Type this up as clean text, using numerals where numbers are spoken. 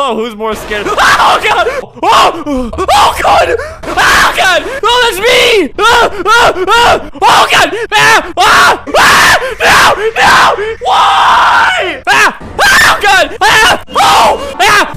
know who's more scared. Oh god! Oh! Oh god! Oh god! Oh, that's me! Oh god! Ah! Ah! Ah! No! No! Why? Ah! Oh god! Ah! Oh! Ah!